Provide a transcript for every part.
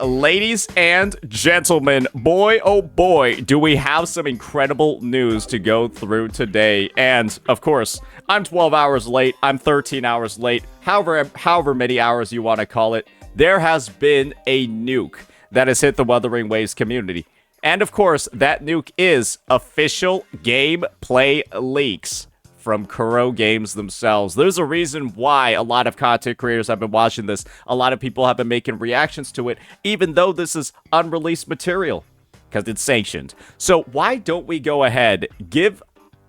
Ladies and gentlemen, boy oh boy, do we have some incredible news to go through today. And of course, I'm 12 hours late, I'm 13 hours late, however many hours you want to call it. There has been a nuke that has hit the Wuthering Waves community. And of course, that nuke is official gameplay leaks from Kuro Games themselves. There's a reason why a lot of content creators have been watching this. A lot of people have been making reactions to it, even though this is unreleased material, because it's sanctioned. So why don't we go ahead, give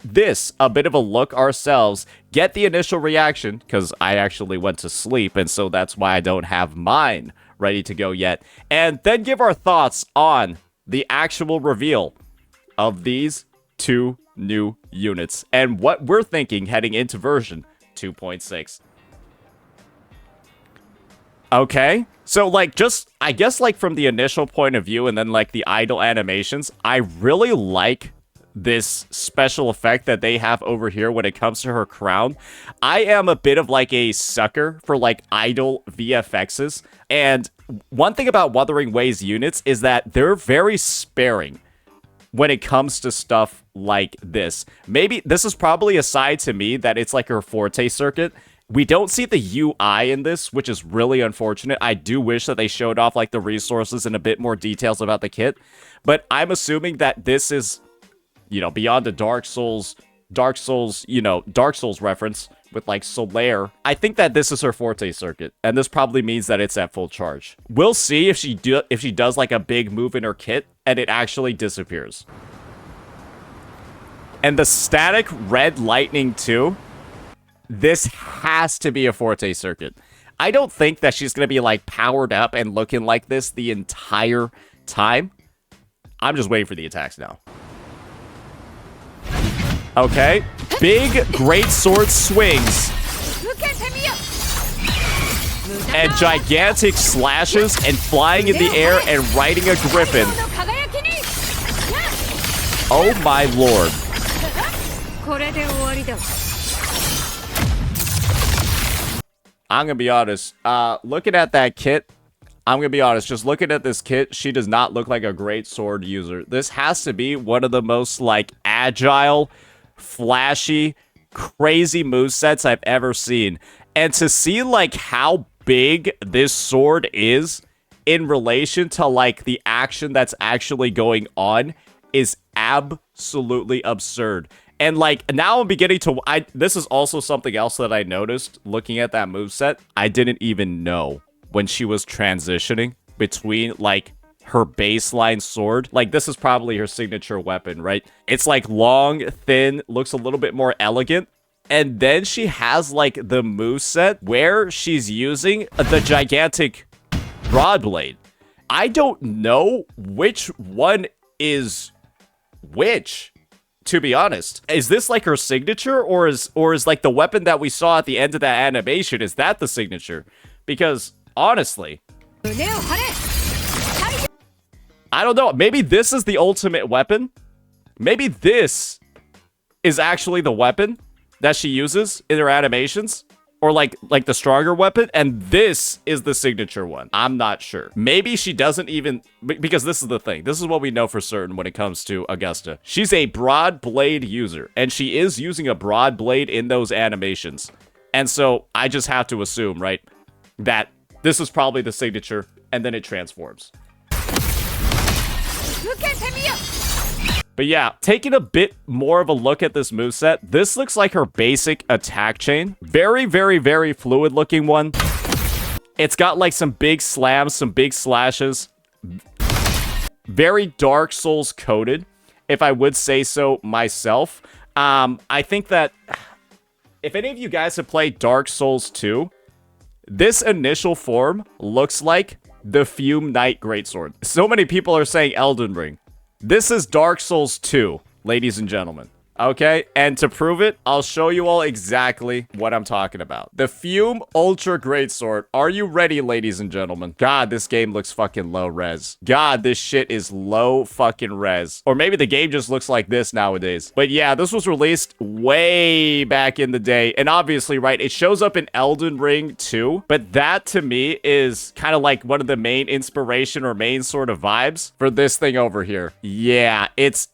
this a bit of a look ourselves, get the initial reaction, because I actually went to sleep, and so that's why I don't have mine ready to go yet, and then give our thoughts on the actual reveal of these two new units and what we're thinking heading into version 2.6. Okay, so like just I guess like from the initial point of view and then like the idle animations, I really like this special effect that they have over here when it comes to her crown. I am a bit of like a sucker for like idle VFXs, and one thing about Wuthering Waves units is that they're very sparing when it comes to stuff like this. Maybe this is probably a side to me that it's like her forte circuit. We don't see the UI in this, which is really unfortunate. I do wish that they showed off like the resources and a bit more details about the kit, but I'm assuming that this is, you know, beyond a Dark Souls reference with like Solaire. I think that this is her forte circuit, and this probably means that it's at full charge. We'll see if she does like a big move in her kit and it actually disappears. And the static red lightning too. This has to be a forte circuit. I don't think that she's gonna be like powered up and looking like this the entire time. I'm just waiting for the attacks now. Okay, big great sword swings and gigantic slashes and flying in the air and riding a griffin. Oh my lord. I'm gonna be honest, looking at that kit, I'm gonna be honest, just looking at this kit, she does not look like a great sword user. This has to be one of the most like agile, flashy, crazy movesets I've ever seen. And to see like how big this sword is in relation to like the action that's actually going on is absolutely absurd. And like now I'm beginning to this is also something else that I noticed looking at that moveset. I didn't even know when she was transitioning between like her baseline sword. Like this is probably her signature weapon, right? It's like long, thin, looks a little bit more elegant. And then she has like the moveset where she's using the gigantic broad blade. I don't know which one is which, to be honest. Is this like her signature, or is like the weapon that we saw at the end of that animation, is that the signature? Because honestly, I don't know. Maybe this is the ultimate weapon. Maybe this is actually the weapon that she uses in her animations, or like the stronger weapon, and this is the signature one. I'm not sure. Maybe she doesn't even, because this is the thing. This is what we know for certain when it comes to Augusta. She's a broad blade user, and she is using a broad blade in those animations. And so I just have to assume, right, that this is probably the signature, and then it transforms. But yeah, taking a bit more of a look at this moveset, this looks like her basic attack chain. Very, very, very fluid looking one. It's got like some big slams, some big slashes. Very Dark Souls coded, if I would say so myself. I think that if any of you guys have played Dark Souls 2, this initial form looks like the Fume Knight Greatsword. So many people are saying Elden Ring. This is Dark Souls 2, ladies and gentlemen. Okay, and to prove it, I'll show you all exactly what I'm talking about. The Fume Ultra Greatsword. Are you ready, ladies and gentlemen? God, this game looks fucking low res. God, this shit is low fucking res. Or maybe the game just looks like this nowadays. But yeah, this was released way back in the day. And obviously, right, it shows up in Elden Ring too. But that to me is kind of like one of the main inspiration or main sort of vibes for this thing over here. Yeah, it's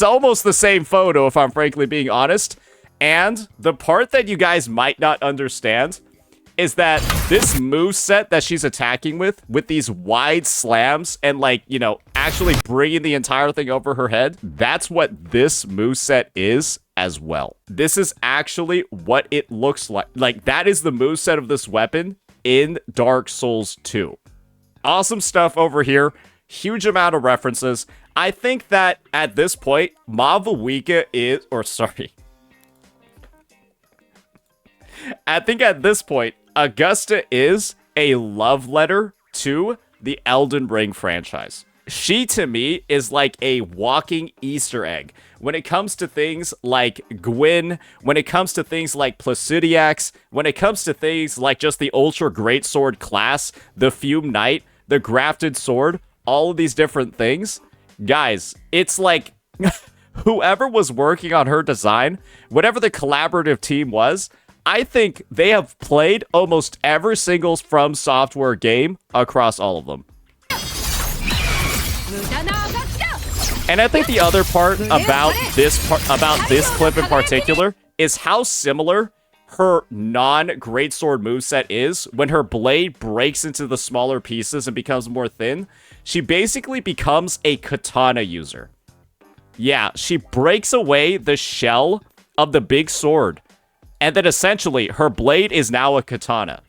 almost the same photo, if I'm frankly being honest. And the part that you guys might not understand is that this moveset that she's attacking with these wide slams and, like, you know, actually bringing the entire thing over her head, that's what this moveset is as well. This is actually what it looks like. Like, that is the moveset of this weapon in Dark Souls 2. Awesome stuff over here. Huge amount of references. I think that at this point, Mavuika is, or sorry. I think at this point, Augusta is a love letter to the Elden Ring franchise. She, to me, is like a walking Easter egg. When it comes to things like Gwyn, when it comes to things like Placidiacs, when it comes to things like just the Ultra Greatsword class, the Fume Knight, the Grafted Sword, all of these different things, guys, it's like whoever was working on her design, whatever the collaborative team was, I think they have played almost every single From Software game across all of them. And I think the other part about this clip in particular is how similar her non-greatsword moveset is. When her blade breaks into the smaller pieces and becomes more thin, she basically becomes a katana user. Yeah, she breaks away the shell of the big sword, and then essentially her blade is now a katana.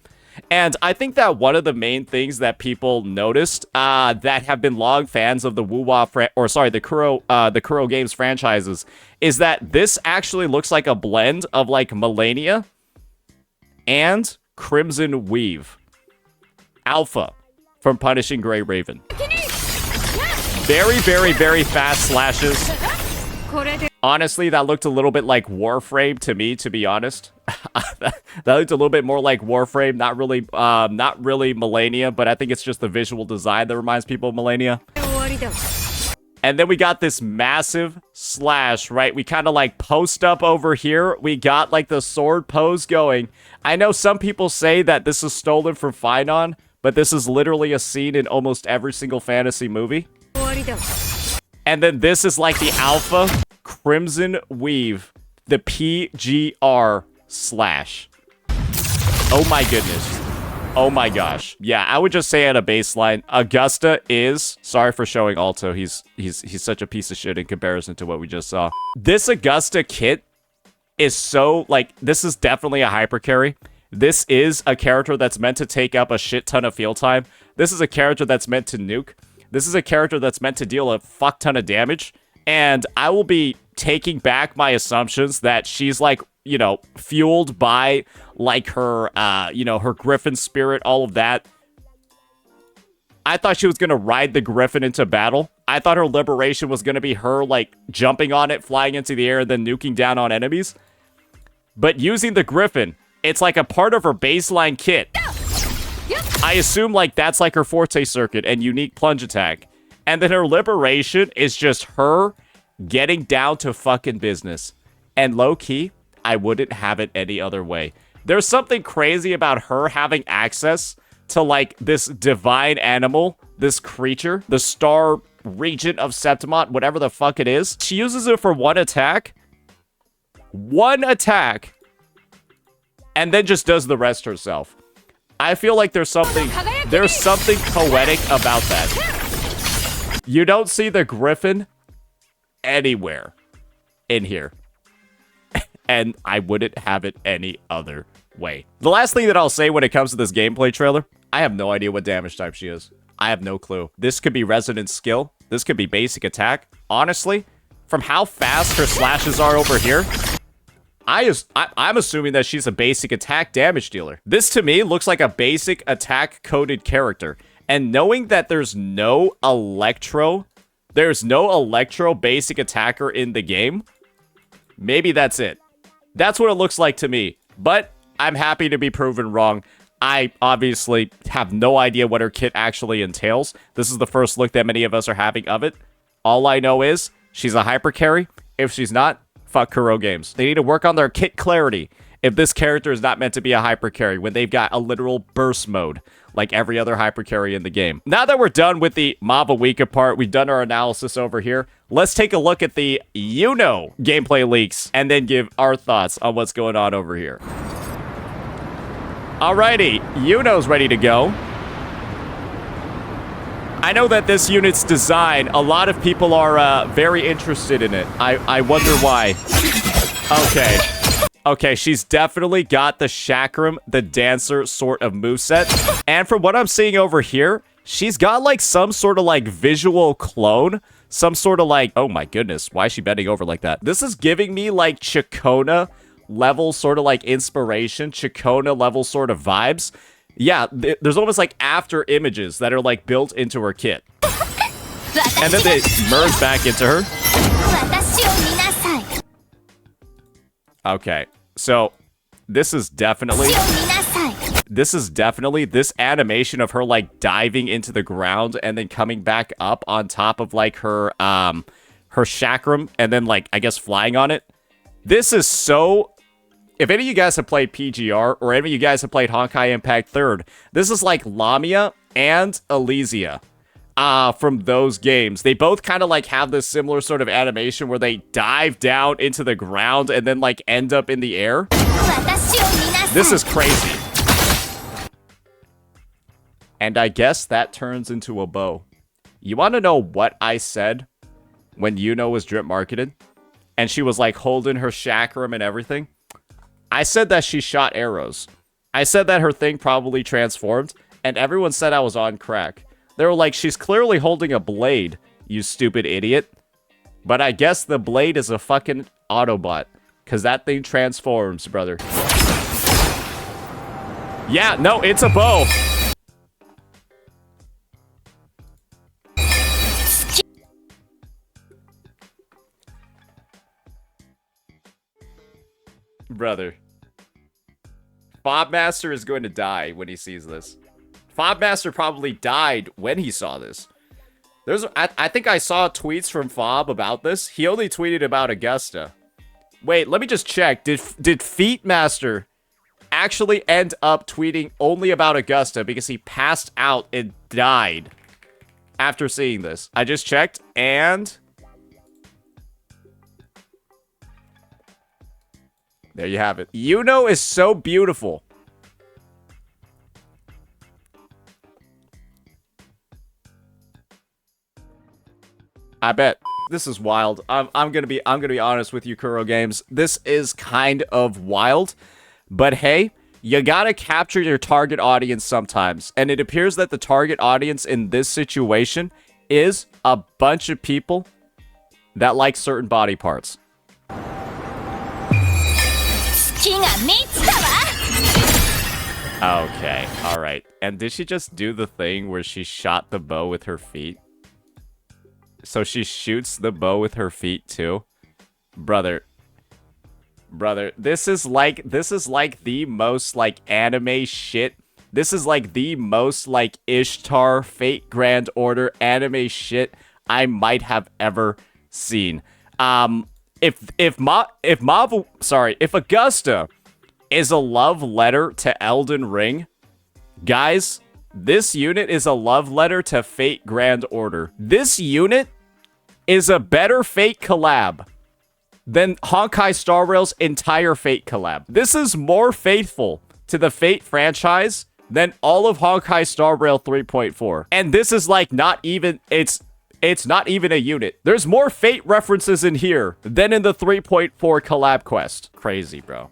And I think that one of the main things that people noticed that have been long fans of the the Kuro Games franchises is that this actually looks like a blend of like Malenia and Crimson Weave. Alpha from Punishing Grey Raven. Very, very, very fast slashes. Honestly, that looked a little bit like Warframe to me, to be honest. That looked a little bit more like Warframe, not really Malenia, but I think it's just the visual design that reminds people of Malenia. And then we got this massive slash, right? We kind of like post up over here. We got like the sword pose going. I know some people say that this is stolen from Finon, but this is literally a scene in almost every single fantasy movie. And then this is like the Alpha Crimson Weave, the PGR slash. Oh my goodness. Oh my gosh. Yeah, I would just say at a baseline, Augusta is, sorry for showing Alto, he's such a piece of shit in comparison to what we just saw. This Augusta kit is so, like, this is definitely a hyper carry. This is a character that's meant to take up a shit ton of field time. This is a character that's meant to nuke. This is a character that's meant to deal a fuck ton of damage. And I will be taking back my assumptions that she's like, you know, fueled by like her, you know, her griffin spirit, all of that. I thought she was going to ride the griffin into battle. I thought her liberation was going to be her like jumping on it, flying into the air, and then nuking down on enemies. But using the griffin, it's like a part of her baseline kit. I assume like that's like her forte circuit and unique plunge attack. And then her liberation is just her getting down to fucking business. And low-key, I wouldn't have it any other way. There's something crazy about her having access to, like, this divine animal, this creature, the Star Regent of Septimont, whatever the fuck it is. She uses it for one attack. One attack. And then just does the rest herself. I feel like there's something poetic about that. You don't see the griffin anywhere in here. And I wouldn't have it any other way. The last thing that I'll say when it comes to this gameplay trailer, I have no idea what damage type she is. I have no clue. This could be Resonant Skill. This could be basic attack. Honestly, from how fast her slashes are over here, I'm assuming that she's a basic attack damage dealer. This to me looks like a basic attack coded character. And knowing that there's no electro There's no Electro basic attacker in the game. Maybe that's it. That's what it looks like to me. But I'm happy to be proven wrong. I obviously have no idea what her kit actually entails. This is the first look that many of us are having of it. All I know is she's a hyper carry. If she's not, fuck Kuro Games. They need to work on their kit clarity if this character is not meant to be a hyper carry when they've got a literal burst mode like every other hyper carry in the game. Now that we're done with the Mob of Week part, we've done our analysis over here. Let's take a look at the Yuno gameplay leaks and then give our thoughts on what's going on over here. Alrighty, Yuno's ready to go. I know that this unit's design, a lot of people are very interested in it. I wonder why. Okay. Okay, she's definitely got the Chakram, the Dancer sort of moveset. And from what I'm seeing over here, she's got like some sort of like visual clone. Some sort of like, oh my goodness, why is she bending over like that? This is giving me like Chikona level sort of like inspiration, Chikona level sort of vibes. Yeah, there's almost like after images that are like built into her kit. And then they merge back into her. Okay, so this is definitely this animation of her like diving into the ground and then coming back up on top of like her chakram and then like I guess flying on it. This is so. If any of you guys have played PGR or any of you guys have played Honkai Impact 3rd, this is like Lamia and Elysia. From those games. They both kind of like have this similar sort of animation where they dive down into the ground and then like end up in the air. This is crazy. And I guess that turns into a bow. You want to know what I said when Yuno was drip marketed? And she was like holding her chakram and everything? I said that she shot arrows. I said that her thing probably transformed, and everyone said I was on crack. They were like, she's clearly holding a blade, you stupid idiot. But I guess the blade is a fucking Autobot, because that thing transforms, brother. Yeah, no, it's a bow. Brother. Fobmaster is going to die when he sees this. Fobmaster probably died when he saw this. I think I saw tweets from Fob about this. He only tweeted about Augusta. Wait, let me just check. Did Feetmaster actually end up tweeting only about Augusta because he passed out and died after seeing this? I just checked, and there you have it. Yuno is so beautiful. I bet. This is wild. I'm gonna be honest with you, Kuro Games. This is kind of wild, but hey, you gotta capture your target audience sometimes, and it appears that the target audience in this situation is a bunch of people that like certain body parts. Okay, all right. And did she just do the thing where she shot the bow with her feet? So she shoots the bow with her feet too? Brother, this is like the most like anime shit. This is like the most like Ishtar Fate Grand Order anime shit I might have ever seen. If Augusta is a love letter to Elden Ring, guys, this unit is a love letter to Fate Grand Order. This unit is a better Fate collab than Honkai Star Rail's entire Fate collab. This is more faithful to the Fate franchise than all of Honkai Star Rail 3.4. And this is like not even, it's not even a unit. There's more Fate references in here than in the 3.4 collab quest. Crazy, bro.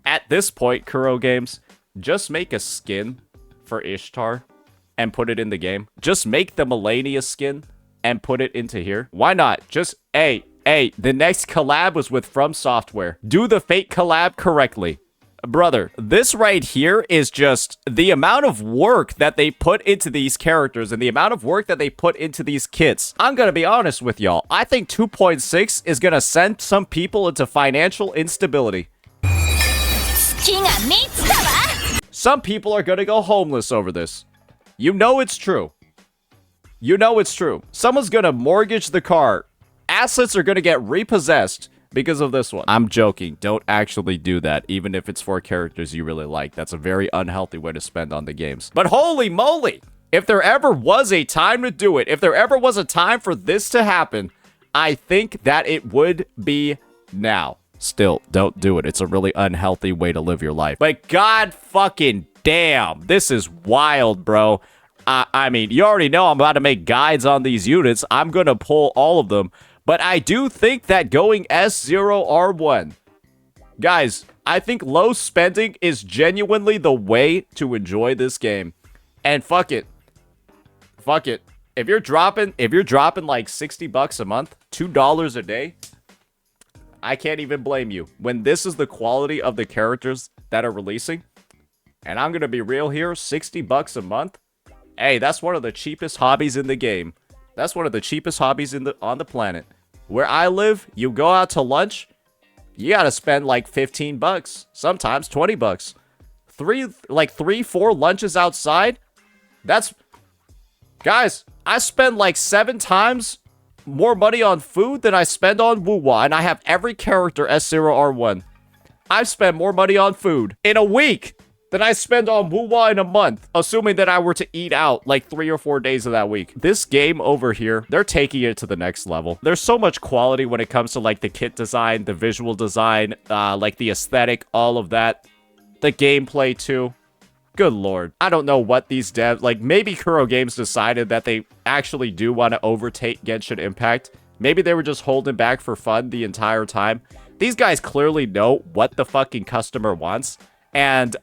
At this point, Kuro Games, just make a skin for Ishtar and put it in the game. Just make the Melania skin and put it into here. Why not? Just, hey, the next collab was with From Software. Do the Fate collab correctly. Brother, this right here is just the amount of work that they put into these characters and the amount of work that they put into these kits. I'm gonna be honest with y'all. I think 2.6 is gonna send some people into financial instability. Some people are gonna go homeless over this. You know it's true. You know it's true. Someone's gonna mortgage the car. Assets are gonna get repossessed because of this one. I'm joking. Don't actually do that, even if it's for characters you really like. That's a very unhealthy way to spend on the games. But holy moly! If there ever was a time to do it, if there ever was a time for this to happen, I think that it would be now. Still, don't do it. It's a really unhealthy way to live your life. But god fucking damn, this is wild, bro. I mean, you already know I'm about to make guides on these units. I'm gonna pull all of them. But I do think that going S0R1, guys, I think low spending is genuinely the way to enjoy this game. And fuck it. Fuck it. If you're dropping like 60 bucks a month, $2 a day, I can't even blame you. When this is the quality of the characters that are releasing, and I'm going to be real here, 60 bucks a month, hey, that's one of the cheapest hobbies in the game. That's one of the cheapest hobbies on the planet. Where I live, you go out to lunch, you gotta spend like 15 bucks, sometimes 20 bucks. 4 lunches outside, guys, I spend like 7 times more money on food than I spend on Wuwa, and I have every character S0R1. I spend more money on food in a week than I spend on Wuwa in a month, assuming that I were to eat out like 3 or 4 days of that week. This game over here, they're taking it to the next level. There's so much quality when it comes to like the kit design, the visual design, like the aesthetic, all of that. The gameplay too. Good lord. I don't know what these devs, like maybe Kuro Games decided that they actually do want to overtake Genshin Impact. Maybe they were just holding back for fun the entire time. These guys clearly know what the fucking customer wants. And,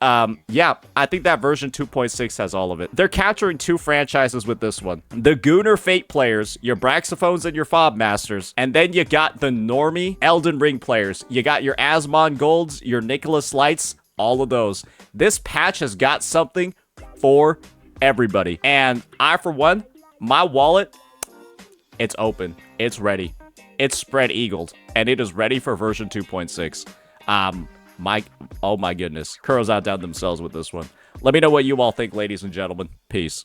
yeah, I think that version 2.6 has all of it. They're capturing 2 franchises with this one. The Gooner Fate players, your Braxophones and your Fob Masters. And then you got the normie Elden Ring players. You got your Asmon Golds, your Nicholas Lights, all of those. This patch has got something for everybody. And I, for one, my wallet, it's open. It's ready. It's spread-eagled. And it is ready for version 2.6. Oh my goodness. Kuro's outdone themselves with this one. Let me know what you all think, ladies and gentlemen. Peace.